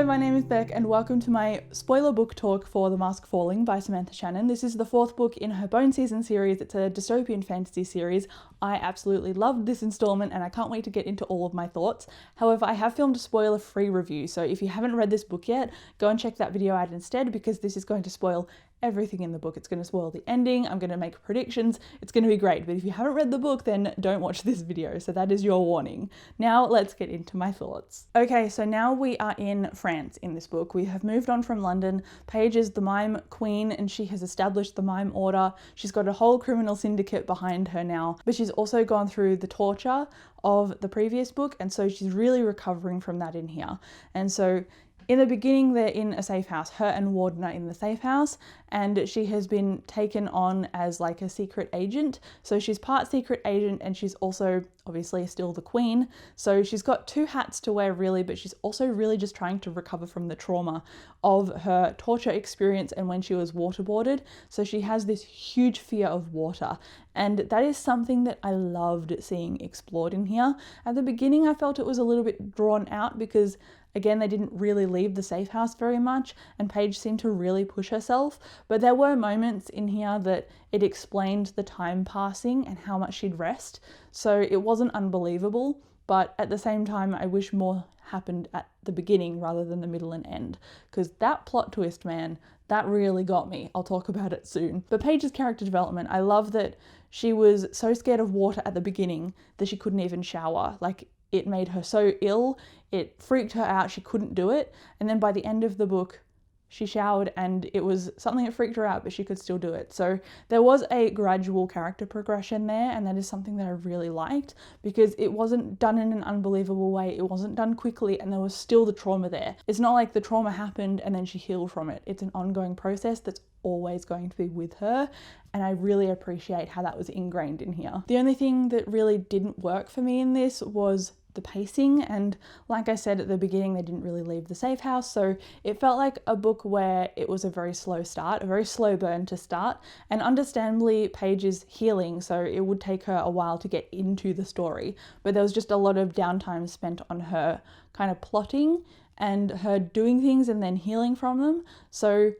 Hello, my name is Beck and welcome to my spoiler book talk for The Mask Falling by Samantha Shannon. This is the fourth book in her Bone Season series. It's a dystopian fantasy series. I absolutely loved this installment and I can't wait to get into all of my thoughts. However, I have filmed a spoiler-free review, so if you haven't read this book yet, go and check that video out instead because this is going to spoil everything in the book. It's going to spoil the ending, I'm going to make predictions, it's going to be great, but if you haven't read the book then don't watch this video, so that is your warning. Now let's get into my thoughts. Okay, so now we are in France in this book. We have moved on from London. Paige is the mime queen and she has established the mime order. She's got a whole criminal syndicate behind her now, but she's also gone through the torture of the previous book and so she's really recovering from that in here. And so in the beginning, they're in a safe house. Her and Warden are in the safe house and she has been taken on as like a secret agent. So she's part secret agent and she's also obviously still the queen. So she's got two hats to wear really, but she's also really just trying to recover from the trauma of her torture experience and when she was waterboarded. So she has this huge fear of water. And that is something that I loved seeing explored in here. At the beginning, I felt it was a little bit drawn out because again, they didn't really leave the safe house very much and Paige seemed to really push herself, but there were moments in here that it explained the time passing and how much she'd rest. So it wasn't unbelievable, but at the same time, I wish more happened at the beginning rather than the middle and end, because that plot twist, man, that really got me. I'll talk about it soon. But Paige's character development, I love that she was so scared of water at the beginning that she couldn't even shower. Like, it made her so ill, it freaked her out, she couldn't do it. And then by the end of the book, she showered and it was something that freaked her out, but she could still do it. So there was a gradual character progression there, and that is something that I really liked because it wasn't done in an unbelievable way, it wasn't done quickly, and there was still the trauma there. It's not like the trauma happened and then she healed from it. It's an ongoing process that's always going to be with her, and I really appreciate how that was ingrained in here. The only thing that really didn't work for me in this was the pacing, and like I said at the beginning, they didn't really leave the safe house, so it felt like a book where it was a very slow start, a very slow burn to start, and understandably Paige is healing, so it would take her a while to get into the story, but there was just a lot of downtime spent on her kind of plotting and her doing things and then healing from them. So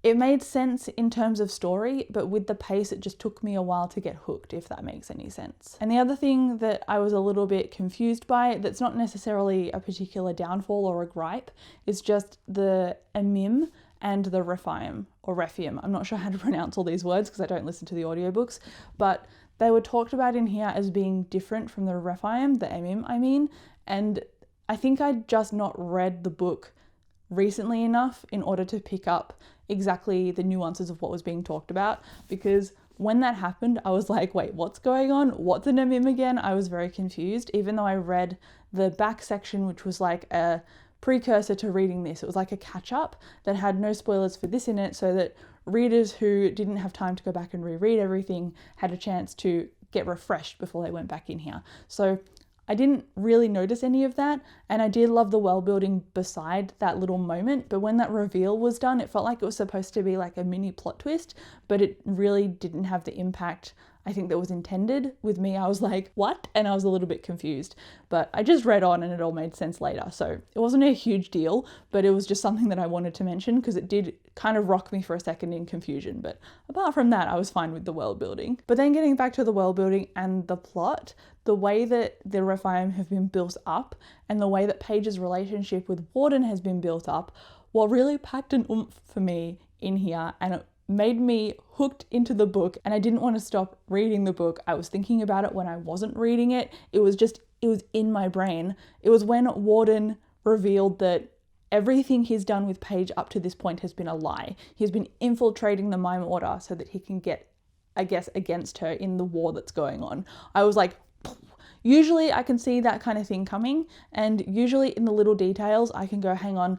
it made sense in terms of story, but with the pace, it just took me a while to get hooked, if that makes any sense. And the other thing that I was a little bit confused by, that's not necessarily a particular downfall or a gripe, is just the Emim and the Rephaim, or Rephaim. I'm not sure how to pronounce all these words because I don't listen to the audiobooks, but they were talked about in here as being different from the Rephaim, the Emim, I mean, and I think I'd just not read the book recently enough in order to pick up exactly the nuances of what was being talked about, because when that happened I was like, wait, what's going on? What's an Emim again? I was very confused, even though I read the back section, which was like a precursor to reading this. It was like a catch-up that had no spoilers for this in it, so that readers who didn't have time to go back and reread everything had a chance to get refreshed before they went back in here. So I didn't really notice any of that, and I did love the world building beside that little moment, but when that reveal was done, it felt like it was supposed to be like a mini plot twist, but it really didn't have the impact I think that was intended. With me, I was like, what? And I was a little bit confused, but I just read on and it all made sense later. So it wasn't a huge deal, but it was just something that I wanted to mention because it did kind of rock me for a second in confusion. But apart from that, I was fine with the world building. But then getting back to the world building and the plot, the way that the Rephaim have been built up and the way that Paige's relationship with Warden has been built up, what really packed an oomph for me in here, and it made me hooked into the book, and I didn't want to stop reading the book. I was thinking about it when I wasn't reading it. It was in my brain. It was when Warden revealed that everything he's done with Paige up to this point has been a lie. He's been infiltrating the mime order so that he can get, I guess, against her in the war that's going on. I was like, usually I can see that kind of thing coming, and usually in the little details I can go, hang on,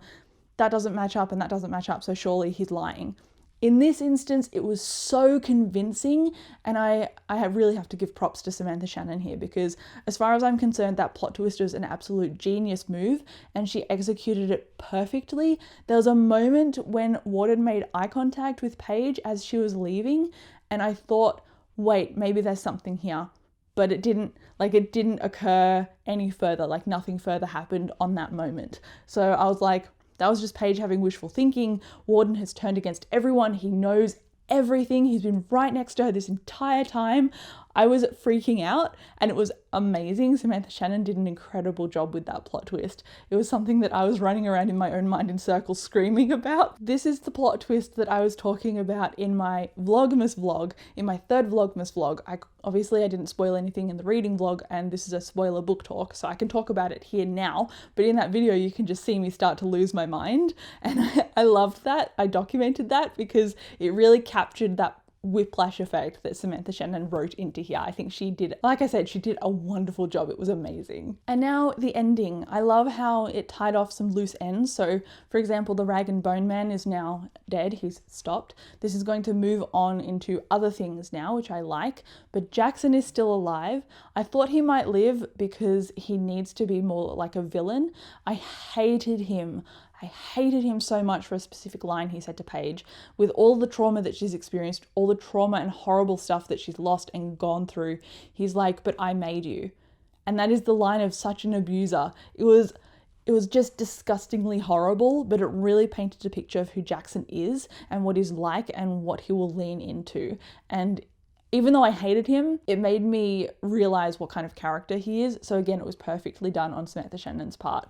that doesn't match up and that doesn't match up, so surely he's lying. In this instance, it was so convincing, and I really have to give props to Samantha Shannon here, because as far as I'm concerned, that plot twist was an absolute genius move and she executed it perfectly. There was a moment when Warden made eye contact with Paige as she was leaving, and I thought, wait, maybe there's something here. But it didn't occur any further, like nothing further happened on that moment. So I was like, that was just Paige having wishful thinking. Warden has turned against everyone. He knows everything. He's been right next to her this entire time. I was freaking out and it was amazing. Samantha Shannon did an incredible job with that plot twist. It was something that I was running around in my own mind in circles screaming about. This is the plot twist that I was talking about in my Vlogmas vlog, in my third Vlogmas vlog. Obviously I didn't spoil anything in the reading vlog, and this is a spoiler book talk, so I can talk about it here now. But in that video you can just see me start to lose my mind, and I loved that. I documented that because it really captured that whiplash effect that Samantha Shannon wrote into here. I think she did, like I said, she did a wonderful job. It was amazing. And now the ending. I love how it tied off some loose ends. So for example, the Rag and Bone Man is now dead. He's stopped. This is going to move on into other things now, which I like, but Jackson is still alive. I thought he might live because he needs to be more like a villain. I hated him so much for a specific line he said to Paige. With all the trauma that she's experienced, all the trauma and horrible stuff that she's lost and gone through, he's like, "But I made you." And that is the line of such an abuser. It was just disgustingly horrible, but it really painted a picture of who Jackson is and what he's like and what he will lean into. And even though I hated him, it made me realize what kind of character he is. So again, it was perfectly done on Samantha Shannon's part.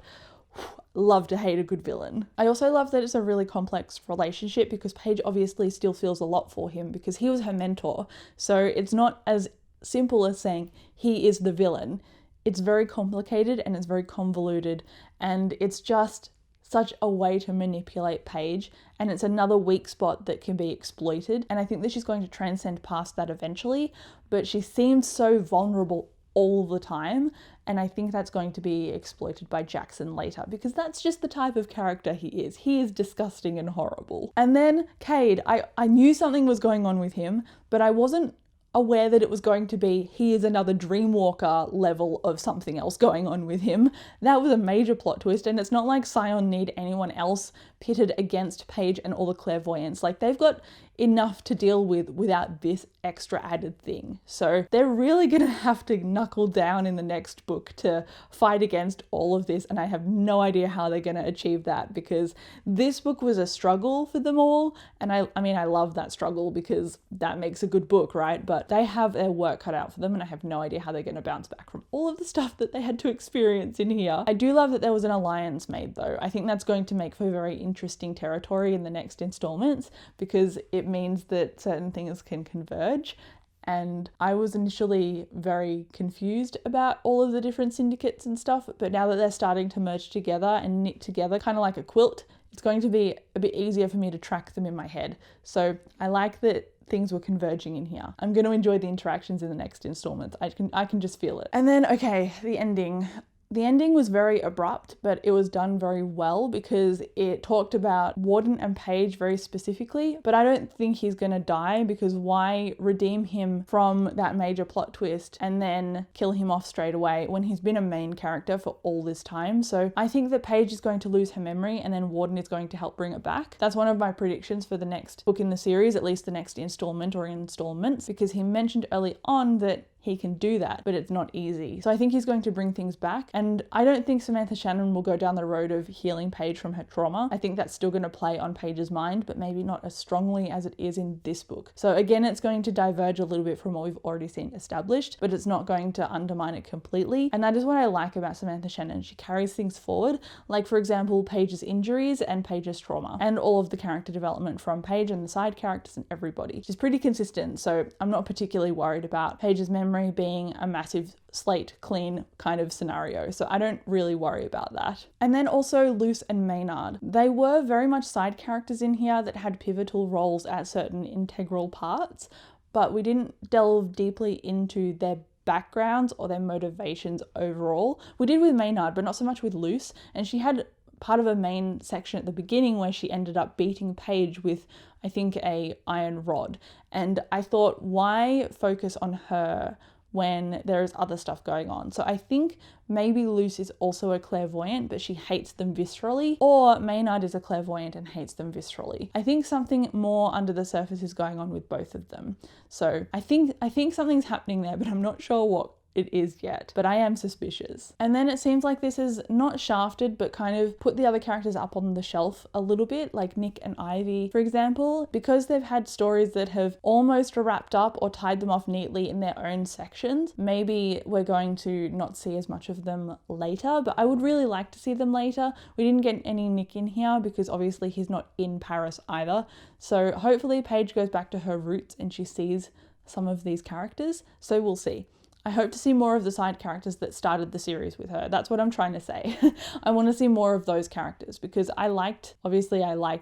Love to hate a good villain. I also love that it's a really complex relationship because Paige obviously still feels a lot for him because he was her mentor. So it's not as simple as saying he is the villain. It's very complicated and it's very convoluted, and it's just such a way to manipulate Paige, and it's another weak spot that can be exploited. And I think that she's going to transcend past that eventually, but she seems so vulnerable all the time, and I think that's going to be exploited by Jackson later because that's just the type of character he is. He is disgusting and horrible. And then Cade, I knew something was going on with him, but I wasn't aware that it was going to be he is another Dreamwalker level of something else going on with him. That was a major plot twist, and it's not like Scion need anyone else pitted against Paige and all the clairvoyants. Like, they've got enough to deal with without this extra added thing. So they're really gonna have to knuckle down in the next book to fight against all of this, and I have no idea how they're gonna achieve that because this book was a struggle for them all, and I mean I love that struggle because that makes a good book, right? But they have their work cut out for them, and I have no idea how they're gonna bounce back from all of the stuff that they had to experience in here. I do love that there was an alliance made though. I think that's going to make for very interesting territory in the next installments because it means that certain things can converge. And I was initially very confused about all of the different syndicates and stuff, but now that they're starting to merge together and knit together kind of like a quilt, it's going to be a bit easier for me to track them in my head. So I like that things were converging in here. I'm going to enjoy the interactions in the next installments. I can just feel it. And then, okay, the ending. The ending was very abrupt, but it was done very well because it talked about Warden and Paige very specifically, but I don't think he's gonna die because why redeem him from that major plot twist and then kill him off straight away when he's been a main character for all this time? So I think that Paige is going to lose her memory and then Warden is going to help bring it back. That's one of my predictions for the next book in the series, at least the next installment or installments, because he mentioned early on that he can do that, but it's not easy. So I think he's going to bring things back, and I don't think Samantha Shannon will go down the road of healing Paige from her trauma. I think that's still going to play on Paige's mind, but maybe not as strongly as it is in this book. So again, it's going to diverge a little bit from what we've already seen established, but it's not going to undermine it completely. And that is what I like about Samantha Shannon. She carries things forward, like for example, Paige's injuries and Paige's trauma, and all of the character development from Paige and the side characters and everybody. She's pretty consistent, so I'm not particularly worried about Paige's memory being a massive slate clean kind of scenario, so I don't really worry about that. And then also Luce and Maynard. They were very much side characters in here that had pivotal roles at certain integral parts, but we didn't delve deeply into their backgrounds or their motivations overall. We did with Maynard, but not so much with Luce, and she had part of a main section at the beginning where she ended up beating Paige with, I think, a iron rod. And I thought, why focus on her when there is other stuff going on? So I think maybe Luce is also a clairvoyant, but she hates them viscerally, or Maynard is a clairvoyant and hates them viscerally. I think something more under the surface is going on with both of them. So I think something's happening there, but I'm not sure what it is yet, but I am suspicious. And then it seems like this is not shafted, but kind of put the other characters up on the shelf a little bit, like Nick and Ivy, for example, because they've had stories that have almost wrapped up or tied them off neatly in their own sections. Maybe we're going to not see as much of them later, but I would really like to see them later. We didn't get any Nick in here because obviously he's not in Paris either. So hopefully Paige goes back to her roots and she sees some of these characters. So we'll see. I hope to see more of the side characters that started the series with her. That's what I'm trying to say. I want to see more of those characters because I liked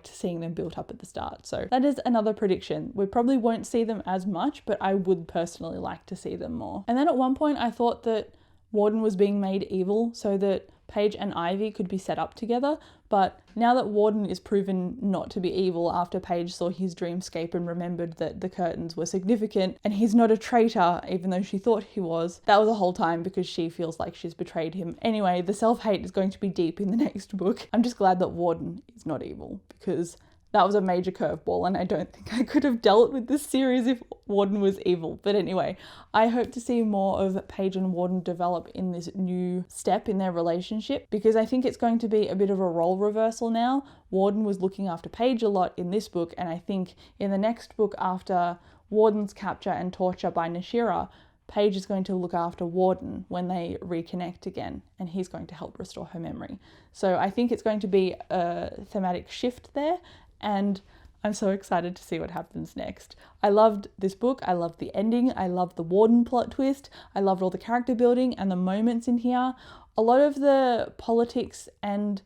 seeing them built up at the start. So that is another prediction. We probably won't see them as much, but I would personally like to see them more. And then at one point I thought that Warden was being made evil so that Paige and Ivy could be set up together, but now that Warden is proven not to be evil after Paige saw his dreamscape and remembered that the curtains were significant and he's not a traitor even though she thought he was, that was a whole time because she feels like she's betrayed him. Anyway, the self-hate is going to be deep in the next book. I'm just glad that Warden is not evil because that was a major curveball and I don't think I could have dealt with this series if Warden was evil. But anyway, I hope to see more of Paige and Warden develop in this new step in their relationship because I think it's going to be a bit of a role reversal now. Warden was looking after Paige a lot in this book, and I think in the next book after Warden's capture and torture by Nashira, Paige is going to look after Warden when they reconnect again, and he's going to help restore her memory. So I think it's going to be a thematic shift there, and I'm so excited to see what happens next. I loved this book. I loved the ending. I loved the Warden plot twist. I loved all the character building and the moments in here. A lot of the politics and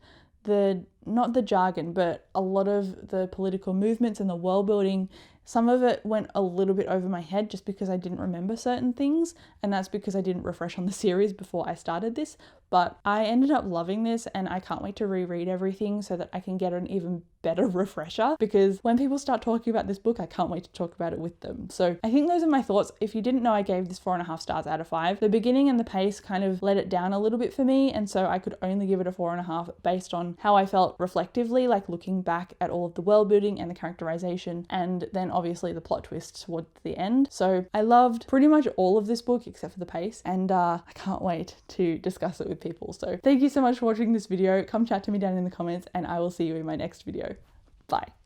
not the jargon, but a lot of the political movements and the world building, some of it went a little bit over my head just because I didn't remember certain things, and that's because I didn't refresh on the series before I started this. But I ended up loving this, and I can't wait to reread everything so that I can get an even better refresher, because when people start talking about this book, I can't wait to talk about it with them. So I think those are my thoughts. If you didn't know, I gave this 4.5 stars out of 5. The beginning and the pace kind of let it down a little bit for me, and so I could only give it a 4.5 based on how I felt reflectively, like looking back at all of the world building and the characterization, and then obviously the plot twist towards the end. So I loved pretty much all of this book except for the pace, and I can't wait to discuss it with people. So thank you so much for watching this video. Come chat to me down in the comments, and I will see you in my next video. Bye.